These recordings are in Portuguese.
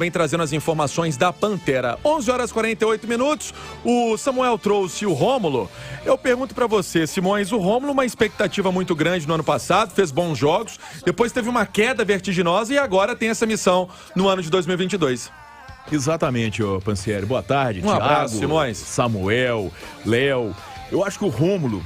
Vem trazendo as informações da Pantera. 11 horas e 48 minutos. O Samuel trouxe o Rômulo. Eu pergunto pra você, Simões, o Rômulo, uma expectativa muito grande no ano passado, fez bons jogos, depois teve uma queda vertiginosa e agora tem essa missão no ano de 2022. Exatamente, ô Pansieri. Boa tarde, Um abraço, Thiago, Simões. Samuel, Léo. Eu acho que o Rômulo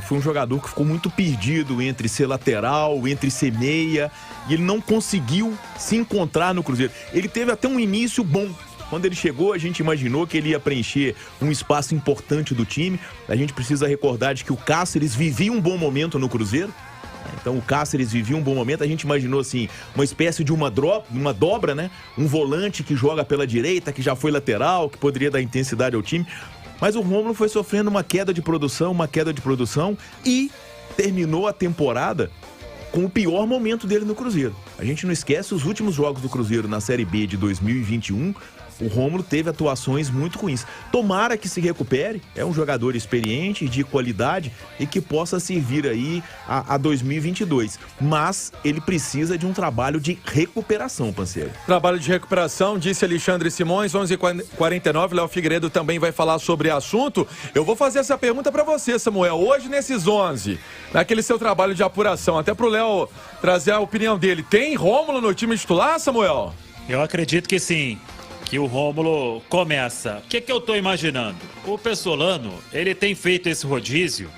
foi um jogador que ficou muito perdido entre ser lateral, entre ser meia, e ele não conseguiu se encontrar no Cruzeiro. Ele teve até um início bom. Quando ele chegou, a gente imaginou que ele ia preencher um espaço importante do time. A gente precisa recordar de que o Cáceres vivia um bom momento no Cruzeiro. Então o Cáceres vivia um bom momento, a gente imaginou assim, uma espécie de uma dobra, né? Um volante que joga pela direita, que já foi lateral, que poderia dar intensidade ao time. Mas o Rômulo foi sofrendo uma queda de produção e terminou a temporada com o pior momento dele no Cruzeiro. A gente não esquece os últimos jogos do Cruzeiro na Série B de 2021, o Rômulo teve atuações muito ruins. Tomara que se recupere, é um jogador experiente, de qualidade e que possa servir aí a 2022. Mas ele precisa de um trabalho de recuperação, parceiro. Trabalho de recuperação, disse Alexandre Simões, 11h49, Léo Figueiredo também vai falar sobre o assunto. Eu vou fazer essa pergunta pra você, Samuel. Hoje, nesses 11, naquele seu trabalho de apuração, até pro Léo trazer a opinião dele, tem Rômulo no time titular, Samuel? Eu acredito que sim. Que o Rômulo começa. O que eu tô imaginando? O Pessolano, ele tem feito esse rodízio,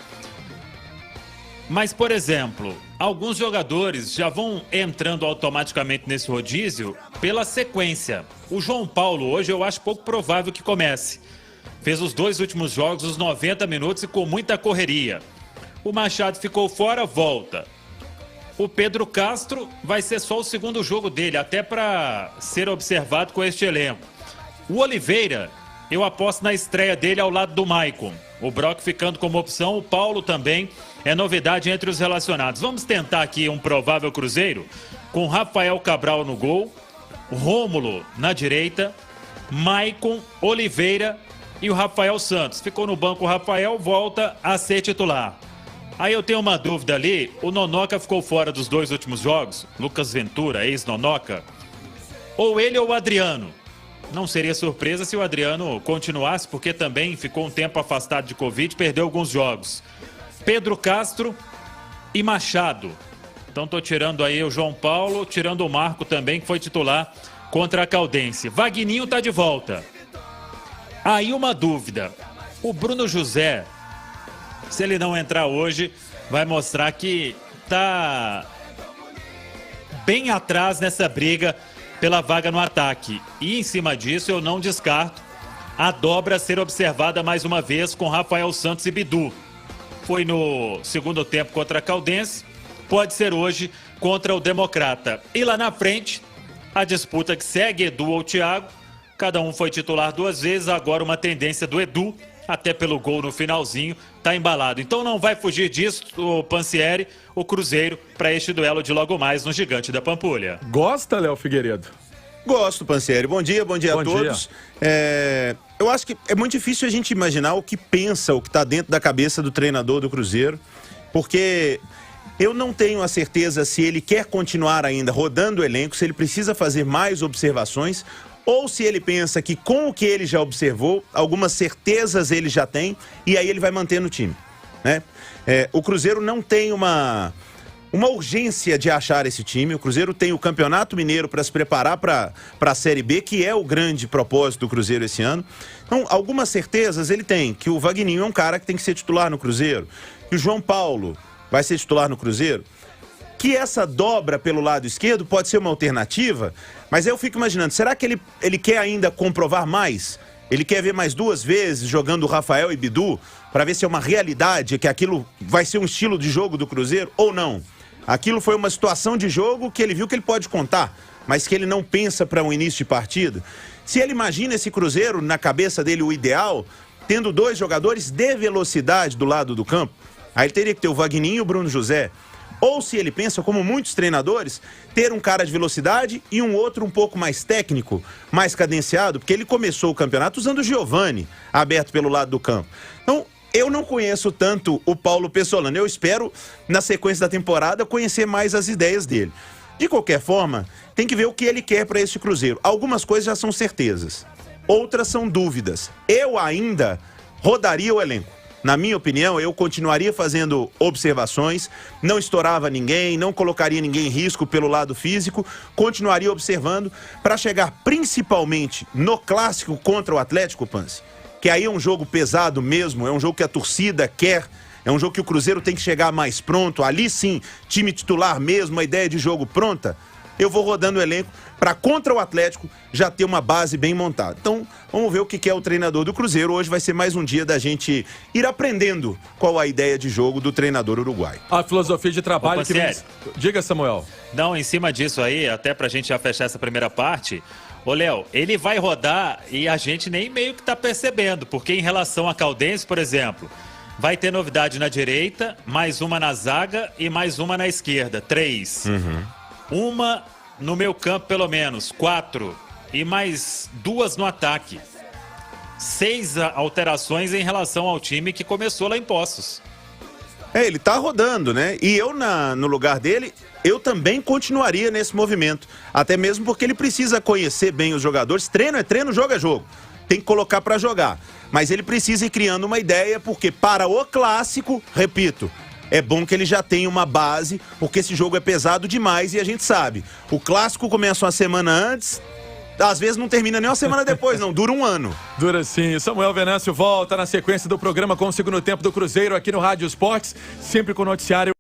mas, por exemplo, alguns jogadores já vão entrando automaticamente nesse rodízio pela sequência. O João Paulo hoje eu acho pouco provável que comece. Fez os 2 últimos jogos, os 90 minutos e com muita correria. O Machado ficou fora, volta. O Pedro Castro vai ser só o segundo jogo dele, até para ser observado com este elenco. O Oliveira, eu aposto na estreia dele ao lado do Maicon. O Brock ficando como opção, o Paulo também é novidade entre os relacionados. Vamos tentar aqui um provável Cruzeiro com Rafael Cabral no gol, Rômulo na direita, Maicon, Oliveira e o Rafael Santos. Ficou no banco o Rafael, volta a ser titular. Aí eu tenho uma dúvida ali, o Nonoca ficou fora dos 2 últimos jogos, Lucas Ventura, ex-Nonoca, ou ele ou o Adriano. Não seria surpresa se o Adriano continuasse, porque também ficou um tempo afastado de Covid, perdeu alguns jogos. Pedro Castro e Machado. Então tô tirando aí o João Paulo, tirando o Marco também, que foi titular contra a Caldense. Vagninho tá de volta. Aí uma dúvida, o Bruno José, se ele não entrar hoje, vai mostrar que tá bem atrás nessa briga pela vaga no ataque. E em cima disso eu não descarto a dobra ser observada mais uma vez com Rafael Santos e Bidu. Foi no segundo tempo contra a Caldense, pode ser hoje contra o Democrata. E lá na frente, a disputa que segue Edu ou Thiago, cada um foi titular 2 vezes, agora uma tendência do Edu, até pelo gol no finalzinho, tá embalado. Então não vai fugir disso o Pansieri, o Cruzeiro, para este duelo de logo mais no Gigante da Pampulha. Gosta, Léo Figueiredo? Gosto, Pansieri. Bom dia a todos. Eu acho que é muito difícil a gente imaginar o que pensa, o que está dentro da cabeça do treinador do Cruzeiro, porque eu não tenho a certeza se ele quer continuar ainda rodando o elenco, se ele precisa fazer mais observações, ou se ele pensa que com o que ele já observou, algumas certezas ele já tem, e aí ele vai manter no time, né? O Cruzeiro não tem uma urgência de achar esse time. O Cruzeiro tem o Campeonato Mineiro para se preparar para a Série B, que é o grande propósito do Cruzeiro esse ano. Então, algumas certezas ele tem, que o Vagninho é um cara que tem que ser titular no Cruzeiro, que o João Paulo vai ser titular no Cruzeiro, que essa dobra pelo lado esquerdo pode ser uma alternativa, mas eu fico imaginando, será que ele quer ainda comprovar mais? Ele quer ver mais 2 vezes jogando o Rafael e Bidu, para ver se é uma realidade, que aquilo vai ser um estilo de jogo do Cruzeiro ou não? Aquilo foi uma situação de jogo que ele viu que ele pode contar, mas que ele não pensa para um início de partida. Se ele imagina esse Cruzeiro, na cabeça dele, o ideal, tendo 2 jogadores de velocidade do lado do campo, aí ele teria que ter o Vagninho e o Bruno José. Ou se ele pensa, como muitos treinadores, ter um cara de velocidade e um outro um pouco mais técnico, mais cadenciado, porque ele começou o campeonato usando o Giovani aberto pelo lado do campo. Então, eu não conheço tanto o Paulo Pessolano. Eu espero, na sequência da temporada, conhecer mais as ideias dele. De qualquer forma, tem que ver o que ele quer para esse Cruzeiro. Algumas coisas já são certezas, outras são dúvidas. Eu ainda rodaria o elenco. Na minha opinião, eu continuaria fazendo observações, não estourava ninguém, não colocaria ninguém em risco pelo lado físico, continuaria observando para chegar principalmente no clássico contra o Atlético, Pansi, que aí é um jogo pesado mesmo, é um jogo que a torcida quer, é um jogo que o Cruzeiro tem que chegar mais pronto, ali sim, time titular mesmo, a ideia de jogo pronta. Eu vou rodando o elenco para contra o Atlético já ter uma base bem montada. Então, vamos ver o que é o treinador do Cruzeiro. Hoje vai ser mais um dia da gente ir aprendendo qual a ideia de jogo do treinador uruguaio. A filosofia de trabalho Opa, que vem... Diga, Samuel. Não, em cima disso aí, até pra gente já fechar essa primeira parte, ô Léo, ele vai rodar e a gente nem meio que tá percebendo, porque em relação a Caldense, por exemplo, vai ter novidade na direita, mais uma na zaga e mais uma na esquerda, 3. Uma no meio campo, pelo menos, 4. E mais 2 no ataque. 6 alterações em relação ao time que começou lá em Poços. Ele tá rodando, né? E eu, no lugar dele, eu também continuaria nesse movimento. Até mesmo porque ele precisa conhecer bem os jogadores. Treino é treino, jogo é jogo. Tem que colocar para jogar. Mas ele precisa ir criando uma ideia, porque para o clássico, repito, é bom que ele já tenha uma base, porque esse jogo é pesado demais e a gente sabe. O clássico começa uma semana antes, às vezes não termina nem uma semana depois, não, dura um ano. Dura sim. Samuel Venâncio volta na sequência do programa com o segundo tempo do Cruzeiro aqui no Rádio Esportes, sempre com o noticiário